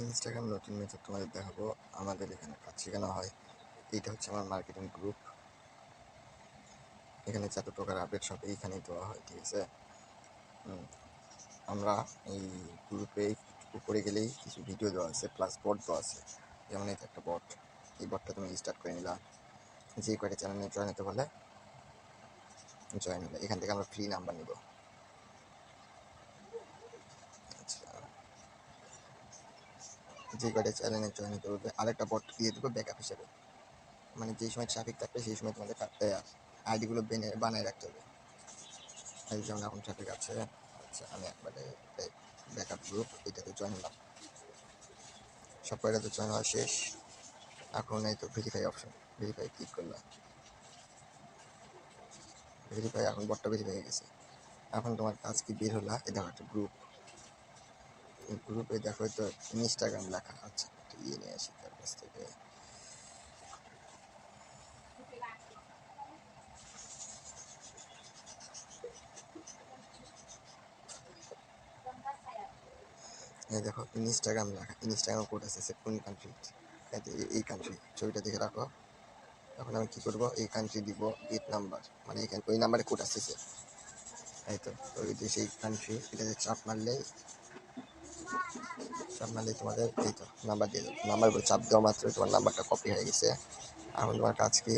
Instagram নতুন method তোমাদের দেখাবো। আমাদের এখানে কাজ শেখানো হয়। এইটা হচ্ছে আমার মার্কেটিং গ্রুপ। এখানে যত প্রকার আপডেট সব এইখানেই দেওয়া হয়, ঠিক আছে। আমরা এই গ্রুপে উপরে গেলেই কিছু ভিডিও দেওয়া আছে, প্লাস বট দেওয়া আছে। যেমন এই একটা বট, এই বটটা তুমি স্টার্ট করে নিলাম। যে কয়টা চ্যানেলে জয়েন হতে বলে জয়েন হলে এখান থেকে আমরা ফ্রি নাম্বার নিব। যে কয়টা চ্যানেলে জয়েন হতে বলবে আরেকটা বট দিয়ে দেবো ব্যাকআপ হিসেবে। মানে যেই সময় ট্রাফিক থাকবে সেই সময় তোমাদের আইডিগুলো বানায় রাখতে হবে। এই যেমন এখন ট্রাফিক আছে। আচ্ছা, আমি একবারে ব্যাকআপ গ্রুপ এটাতে জয়েন হলাম। সব কয়টাতে জয়েন হওয়া শেষ। এখন এই তো ভেরিফাই অপশন, ভেরিফাই ক্লিক করলাম। ভেরিফাই, এখন বটটা ভেরিফাই হয়ে গেছে। এখন তোমার কাজ কি বের হলো, এই দেখো একটা গ্রুপ। এই গ্রুপে দেখো তো ইনস্টাগ্রাম লেখা আছে। একটা ইয়ে নিয়ে আসি তার কাছ থেকে। এই দেখো ইনস্টাগ্রাম লেখা, ইনস্টাগ্রাম কোড আছে কোন কান্ট্রি, এই কান্ট্রি ছবিটা দেখে রাখো। এখন আমি কি করবো, এই কান্ট্রি দিব গেট নাম্বার, মানে এখানে ওই নাম্বারে কোড আসতেছে। এই তো ওই সেই কান্ট্রি, এটাতে চাপ মারলেই তোমাদের এই তো নাম্বার দিয়ে দেবো। নাম্বার করে চাপ দেওয়া মাত্র তোমার নাম্বারটা কপি হয়ে গেছে। এখন তোমার কাজ কি,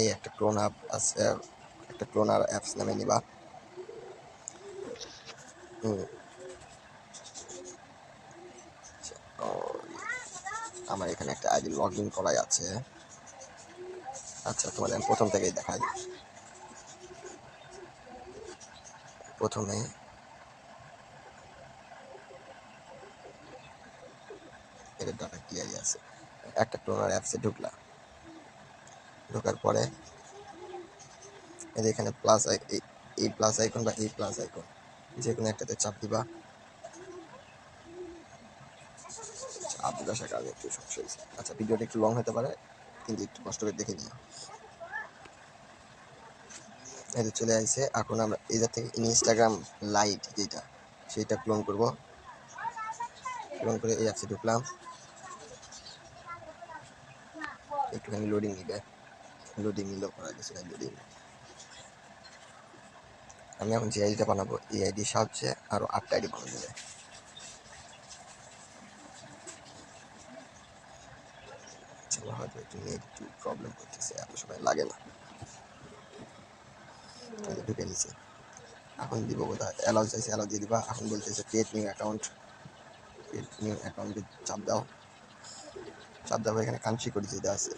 এই একটা ক্লোন অ্যাপ আছে, একটা ক্লোনার অ্যাপস নামে নিবা। আমার এখানে একটা আইডি লগ ইন করাই আছে। আচ্ছা, তোমাদের আমি প্রথম থেকেই দেখাই। প্রথমে এর ডাটা ক্লিয়ারই আছে। একটা ক্লোনার অ্যাপসে ঢুকলাম, ঢোকার পরে এখানে প্লাস এই প্লাস আইকন বা এই প্লাস আইকন যে কোনো একটাতে চাপ দিবা। আপডেট আসার কারণে একটু সমস্যা হয়েছে। আচ্ছা, ভিডিওটা একটু লং হতে পারে, কিন্তু একটু কষ্ট করে দেখে নিও। এটা চলে আসছে। এখন আমরা এটা থেকে ইনস্টাগ্রাম লাইট যেটা, সেটা ক্লোন করব। ক্লোন করে এই অ্যাপসে ঢুকলাম। একটুখানি লোডিং নিবে, লোডিং নিলেও করা গেছে না লোডিং। আমি এখন যে আইডিটা বানাবো এই আইডির সাহায্যে আরও 8টা আইডি বানানো যাবে। হয়তো একটু নেট একটু প্রবলেম করতেছে, এত সময় লাগে না। ঢুকে নিছে। এখন দিব কোথায়, অ্যালাউ চাইছে, অ্যালাউ দিয়ে দিবা। এখন বলতেছে create new account, create new অ্যাকাউন্টে চাপ দাও। চাপ দেওয়া এখানে কান্ট্রি কোড যেটা আছে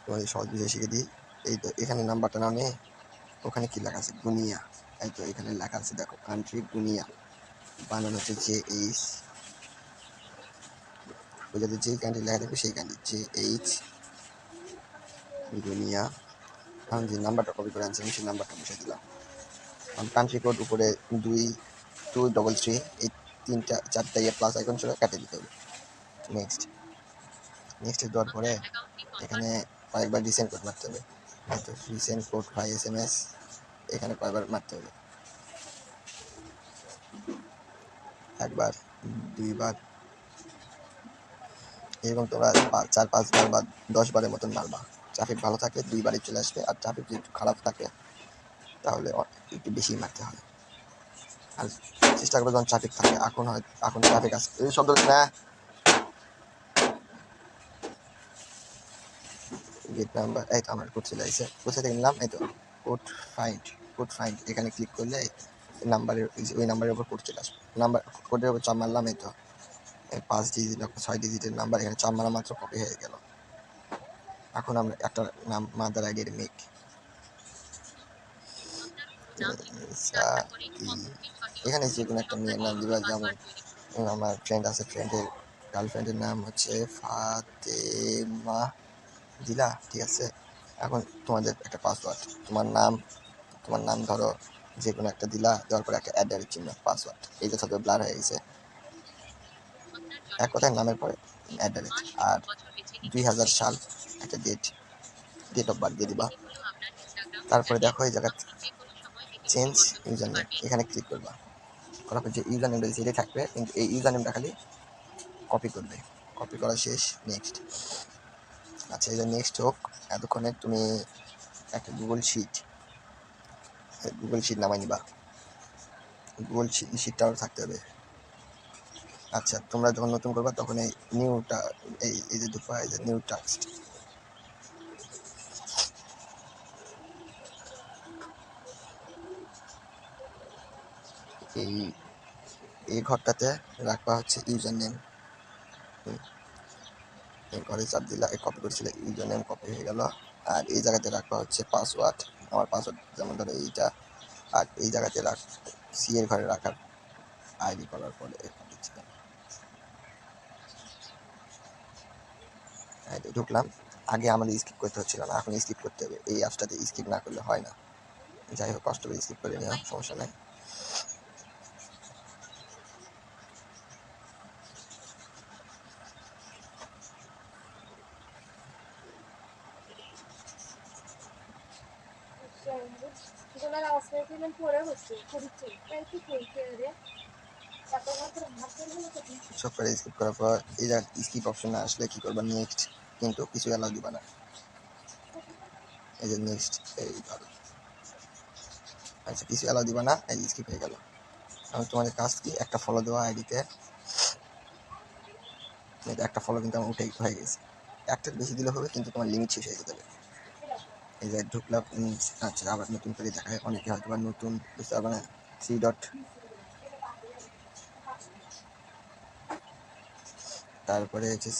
তোমাদের সহজ বুঝে শিখে দিই। এই তো এখানে নাম্বারটা নাও নিয়ে ওখানে কি লেখা আছে গুনিয়া। এই তো এখানে লেখা আছে দেখো কান্ট্রি গুনিয়া, বানানো হচ্ছে JH, ওই যাতে যেই কান্ট্রি লেখা থাকবে সেই কান্ট্রি JH গুনিয়া। এখন যে নাম্বারটা কপি করে আনছিলাম সেই নাম্বারটা বসে দিলাম। কান্ট্রি কোড উপরে 2233, এই 3-4টা প্লাস আইকন ছিল, কেটে দিতে হবে। নেক্সট দেওয়ার পরে এখানে কয়েকবার রিসেন্ট কোড মারতে হবে। হয়তো রিসেন্ট কোড বাই SMS এখানে কয়েকবার মারতে হবে, একবার, দুইবার, এরকম তোমরা 4-5 বার বা 10 বারের মতন মারবা। ট্রাফিক ভালো থাকলে 2বারই চলে আসবে, আর ট্রাফিক যদি একটু খারাপ থাকে তাহলে একটু বেশি মারতে হয়। আর চেষ্টা করবে যখন ট্রাফিক থাকে, এখন ট্রাফিক আছে, এই শব্দ না। গেট নাম্বার, এই তো আমার কোড চলে আসছে। কোথায় থেকে নিলাম, এই তো কোড ফাইন্ড, এখানে ক্লিক করলে ওই নাম্বারের উপর কোড চলে আসবে। কোডের উপর চাপ মারলাম, এই তো 5 ডিজিট 6 ডিজিটের নাম্বার এখানে চাপ মারা মাত্র কপি হয়ে গেল। এখন আমরা একটা নাম মাদার আইডির মেক, এখানে যে কোনো একটা মেয়ের নাম দিবা। যেমন আমার ফ্রেন্ড আছে, ফ্রেন্ডের গার্লফ্রেন্ডের নাম হচ্ছে ফাতেমা দিলা, ঠিক আছে। এখন তোমাদের একটা পাসওয়ার্ড, তোমার নাম ধরো যে কোনো একটা দিলা, দেওয়ার পরে একটা অ্যাডের চিহ্ন, পাসওয়ার্ড। এইটা সাথে ব্লার হয়ে গেছে। এক কথায় নামের পরে অ্যাডারেট, আর 2000 সাল একটা ডেট অফ বার্থ দিয়ে দিবা। তারপরে দেখো এই জায়গা চেঞ্জ ইউজার নেম, এখানে ক্লিক করবা। করার পর যে ইউজার নেমটা দিয়েছে এটাই থাকবে, কিন্তু এই ইউজার নেমটা খালি কপি করবে, কপি করা শেষ, নেক্সট। আচ্ছা, এই যে নেক্সট হোক, এতক্ষণে তুমি একটা গুগল শিট নামাই নিবা। গুগল শিটটাও থাকতে হবে। আচ্ছা, তোমরা যখন নতুন করবা তখন এই নিউটা, এই যে ঢুকবা, এই যে নিউ টাস্ক, এই এই ঘরটাতে রাখবা হচ্ছে ইউজার নেম। এই ঘরে চাপ দিলা, এই কপি করেছিল ইউজার নেম, কপি হয়ে গেল। আর এই জায়গাতে রাখবা হচ্ছে পাসওয়ার্ড। আমার পাসওয়ার্ড যেমন ধরো এইটা। আর এই জায়গাতে সি এর ঘরে রাখার আইডি করার পরে ঢুকলাম। আগে আমাদের স্কিপ করতে হচ্ছিল না, এখন স্কিপ করতে হবে। এই অ্যাপসটাতে স্কিপ না করলে হয় না। যাই হোক, কষ্ট করে স্কিপ করে নিও, সমস্যা নাই। সব করে স্কিপ করার পর এই যে স্কিপ অপশন না আসলে কি করবা, নেক্সট, কিন্তু কিছু অ্যালাউ দিবা না। এই যে নেক্সট, এই ধরো, আচ্ছা কিছু অ্যালাউ দিবা না, এই স্কিপ হয়ে গেল। এখন তোমাদের কাজ কি, একটা ফলো দেওয়া আইডিতে। একটা ফলো কিন্তু আমার উঠে হয়ে গেছে। একটার বেশি দিলে হবে, কিন্তু তোমার লিমিট শেষ হয়ে যেতে হবে। এই যে ঢুকলাম। আচ্ছা, আবার নতুন করে দেখায়, অনেকে হয়তো বা নতুন বুঝতে পারবে না। সি ডট, তারপরে হচ্ছে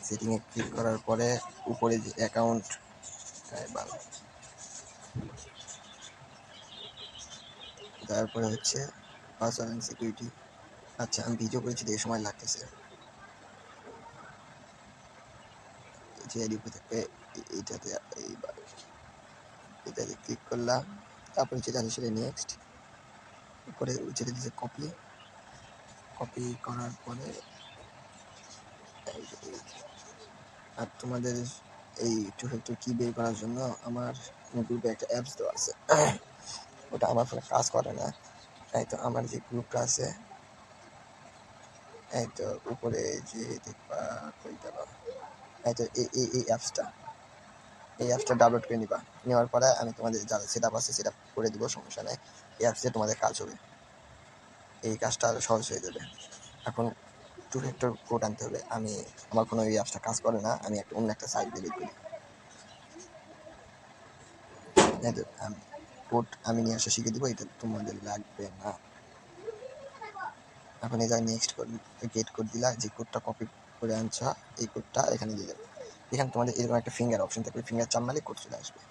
সেটিংয়ে ক্লিক করার পরে উপরে যে অ্যাকাউন্ট, তারপরে হচ্ছে পাসওয়ার্ড অ্যান্ড সিকিউরিটি। আচ্ছা, আমি ভিডিও করেছি, এই সময় লাগতেছে। যে আইডি থেকে এইটাতে, এইবার এটাতে ক্লিক করলাম। তারপরে যেটা আছে সেটা নেক্সট, উপরে যেটা দিচ্ছে কপি, কপি করার পরে আর তোমাদের এই টু ফ্যাক্টর কি বের করার জন্য আমার গ্রুপে একটা অ্যাপস দেওয়া আছে। ওটা আমার ফোনে কাজ করে না। এই তো আমার যে গ্রুপটা আছে, এই তো উপরে যে দেখবা, কই গেল, এই তো এই অ্যাপসটা ডাউনলোড করে নিবা। নেওয়ার পরে আমি তোমাদের যা সেট আপ আছে সেট আপ করে দিব, সমস্যা নেই। এই অ্যাপসে তোমাদের কাজ হবে, এই কাজটা আরও সহজ হয়ে যাবে। এখন টু ফ্যাক্টর কোড আনতে হবে। আমার কোনো এই অ্যাপসটা কাজ করে না, আমি অন্য একটা সাইট দিয়ে বের করি। আমি কোড আমি নিয়ে আসা শিখে দিব, এটা তোমাদের লাগবে না। এখন এই জায়গায় নেক্সট গেট কোড দিলা, যে কোডটা কপি করে আনছো এই কোডটা এখানে দিয়ে দেবে। এখানে তোমাদের এরকম একটা ফিঙ্গার অপশন থাকবে, ফিঙ্গার চাপ মারলে কোড চলে আসবে।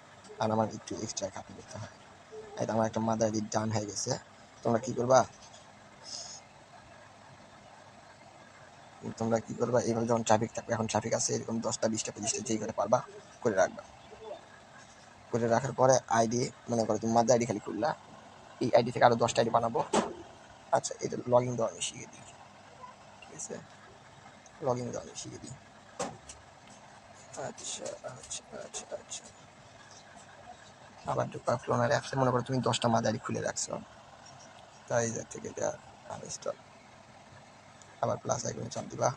আর আমার একটু এক্সট্রা কপি করতে হয়। এই তো আমার একটা মাদার আইডি ডান হয়ে গেছে। তোমরা কি করবা, এইভাবে যখন ট্রাফিক থাকবে, এখন ট্রাফিক আছে এরকম 10টা 20টা 25টা যেই করে পারবা করে রাখবা। করে রাখার পরে আইডি, মনে করো তুমি মাদার আইডি খালি খুললা, এই আইডি থেকে আরো 10টা আইডি বানাবো। আচ্ছা, এটা লগ ইন দেওয়া আমি শিখে দিই, ঠিক আছে? লগ ইন দেওয়া আমি শিখে দিই। আচ্ছা আচ্ছা আচ্ছা আচ্ছা, আবার ঢুকা ক্লোনার অ্যাপসে মনে করো তুমি 10টা মাদারি খুলে রাখছো, তাই থেকে এটা আনইনস্টল। আবার প্লাস আইকনে চাপ দিবা,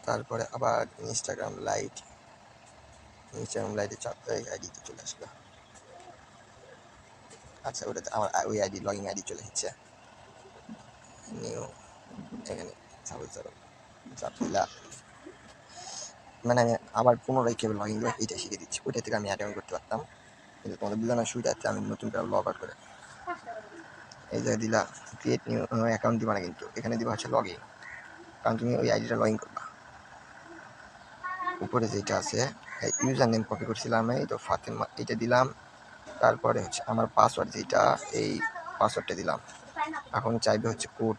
তারপরে আবার ইনস্টাগ্রাম লাইটে চাপ এই আইডিতে চলে আসবে। আচ্ছা, ওটাতে আমার ওই আইডি লগ ইন আইডি চলে এসেছে। নিউ, এখানে সাপোজ ধরো চাপ দিলা, মানে আমি আবার পুনরায় কেবল লগ ইন করে এইটা শিখে দিচ্ছি। ওইটা থেকে আমি অ্যাড করতে পারতাম, কিন্তু তোমাদের বোঝানোর সুবিধার্থে আমি নতুন করে লগ আউট করে এই জায়গায় দিলা ক্রিয়েট নিউ অ্যাকাউন্ট দিবা না, কিন্তু এখানে দিবা হচ্ছে লগ ইন, কারণ তুমি ওই আইডিটা লগ ইন করবা। উপরে যেটা আছে ইউজার নেম কপি করছিলাম, এই তো ফাতেমা এটা দিলাম। তারপরে হচ্ছে আমার পাসওয়ার্ড যেটা, এই পাসওয়ার্ডটা দিলাম। এখন চাইবে হচ্ছে কোড,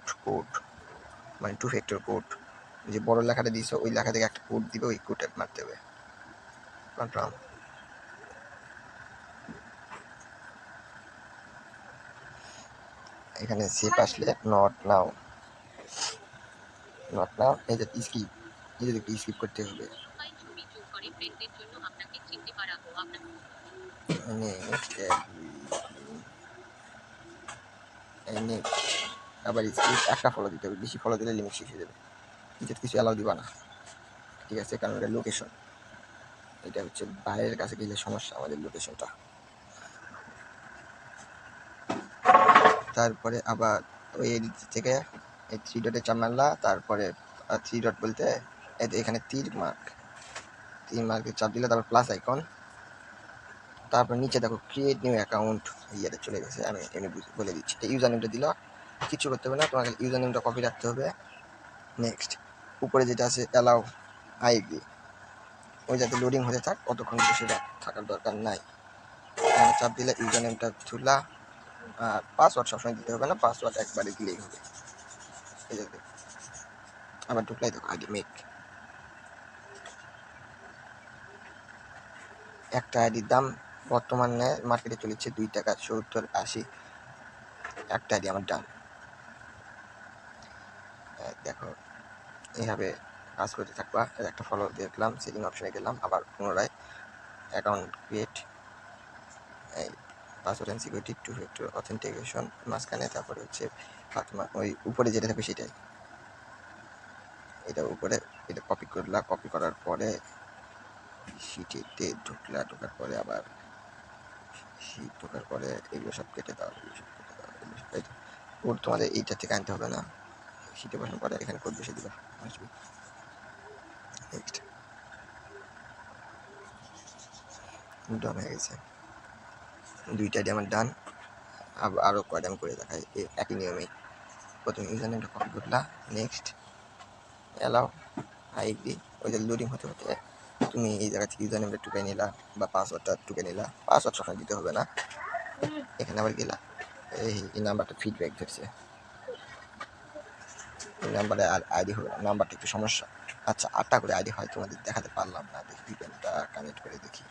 মানে টু ফ্যাক্টর কোড। যে বড় লেখাটা দিয়েছো ওই লেখা থেকে একটা কোড দিবে, ওই কোডটা মারতে হবে, কনফার্ম। এখানে সেভ আসলে নট নাও এই যে স্কিপ, এই যে স্কিপ করতে হবে। নেক্সট আবার একটা ফলো দিতে হবে, বেশি ফলো দিলে লিমিট শেষ হয়ে যাবে। নিচে কিছু অ্যালাউ দিবা না, ঠিক আছে, কারণ এটা লোকেশন, এটা হচ্ছে বাইরের কাছে গেলে সমস্যা আমাদের লোকেশনটা। তারপরে আবার ওই এডিট থেকে এই 3 ডটে চাপ মারলা, তারপরে 3 ডট বলতে এখানে তীর মার্কে চাপ দিলে তারপর প্লাস আইকন, তারপর নিচে দেখো ক্রিয়েট নিউ অ্যাকাউন্ট, ইয়েতে চলে গেছে। আমি এমনি বলে দিচ্ছি, এই ইউজার নেমটা দিল, কিছু করতে হবে না, তোমাকে ইউজার নেমটা কপি রাখতে হবে। নেক্সট উপরে যেটা আছে অ্যালাউ আই এগ্রি, ওই যাতে লোডিং হতে থাক, অতক্ষণ সেটা থাকার দরকার নাই। চাপ দিলে ইউজার নেমটা তুলা, আর পাসওয়ার্ড সবসময় দিতে হবে না, পাসওয়ার্ড একবারে দিলেই হবে। এই যাতে আবার ঢুকলাই দেখো আইডি মেক, একটা আইডির দাম বর্তমানে মার্কেটে চলেছে 2 টাকা 70-80, একটা আইডি আমার ডান। দেখো এইভাবে কাজ করতে থাকবা। একটা ফলো দেখলাম, সেটিং অপশনে গেলাম, আবার পুনরায় অ্যাকাউন্ট ক্রিয়েট, এই password and security 2 factor authentication মাঝখানে, তারপরে হচ্ছে ফাতিমা, ওই উপরে যেটা থাকবে সেটাই, এটা উপরে, এটা কপি করলা, কপি করার পরে শিটেতে ঢোকার পরে আবার শিট ঢোকার পরে এগুলো সব কেটে দাও, কোড তোমাদের এইটা থেকে আনতে হবে না, শিটে বসার পরে এখানে কোড বসে দিবা, আসবে। নেক্সট ডান হয়ে গেছে, 2টা আইডি আমার ডান। আরও কয়টা আমি করে দেখাই একই নিয়মেই। প্রথমে ইউজার নেমটা কপি করলা, নেক্সট অ্যালাউ আই এগ্রি, ওই যে লোডিং হতে হতে তুমি এই জায়গা থেকে ইউজার নেমটা টুকে নিলা বা পাসওয়ার্ডটা টুকে নিলা, পাসওয়ার্ড সবসময় দিতে হবে না। এখানে আবার গেলা, এই নাম্বারটা ফিডব্যাক ধরছে, এই নাম্বারে আর আইডি হবে না, নাম্বারটা একটু সমস্যা। আচ্ছা 8টা করে আইডি হয়, তোমাদের দেখাতে পারলাম না, দেখি ভিপিএনটা কানেক্ট করে দেখি।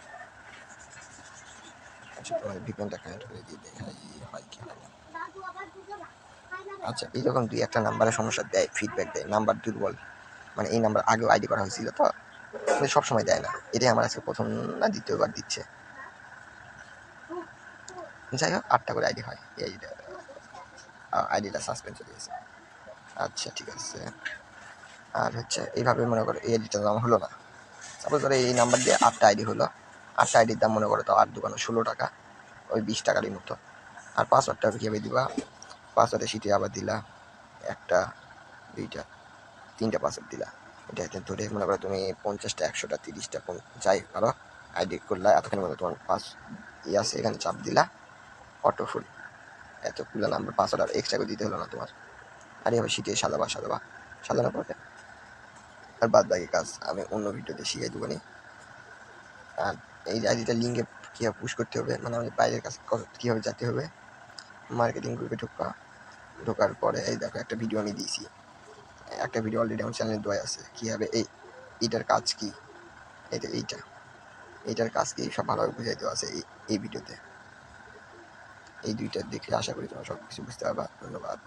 আচ্ছা তোমাদের ভিপিএনটা কানেক্ট করে দিয়ে দেখাই হয় কি হয় না। আচ্ছা এইরকম 2-1টা নাম্বারে সমস্যা দেয়, ফিডব্যাক দেয়, নাম্বার দুর্বল, মানে এই নাম্বার আগেও আইডি করা হয়েছিল তো, সব সময় দেয় না। এটাই আমার আজকে প্রথম না দ্বিতীয়বার দিচ্ছে। যাই হোক 8টা করে আইডি হয়, এই আইডিটা সাসপেন্ড চলে গেছে। আচ্ছা ঠিক আছে, আর হচ্ছে এইভাবে মনে করো এই আইডিটার দাম হলো না, সাপোজ ধরো এই নাম্বার দিয়ে 8টা আইডি হলো, 8টা আইডির দাম মনে করো তো 8 দোকানে 16 টাকা, ওই 20 টাকারই মতো। আর পাসওয়ার্ডটা কীভাবে দিবা, পাসওয়ার্ডের সিটে আবার দিলা, 1টা 2টা 3টা পাসওয়ার্ড দিলা, এটা ধরে মনে করো তুমি 50টা 100টা 30টা যাই পারো আইডি করলা, এতক্ষণ মতো তোমার পাস আছে, এখানে চাপ দিলা, অটো ফুল, এতগুলো নাম্বার পাসওয়ার্ড আর এক্সট্রা করে দিতে হলো না তোমার। আর এবার সিটে সাজানোর পরে আর বাদ বাকি কাজ আমি অন্য ভিডিওতে শিখিয়ে দেবো নি। আর এই আইডিটা লিঙ্কে কীভাবে পুশ করতে হবে, মানে আমাদের বাইরের কাছে কীভাবে যেতে হবে, মার্কেটিং গ্রুপে ঢোকার পরে এই দেখো একটা ভিডিও আমি দিয়েছি, একটা ভিডিও অলরেডি আমার চ্যানেলে দেওয়া আছে, কীভাবে এইটার কাজ কি, এইটার কাজ কি সব ভালোভাবে বুঝাই দেওয়া আছে এই ভিডিওতে। এই 2টা দেখলে আশা করি তোমরা সব কিছু বুঝতে পারবা। ধন্যবাদ।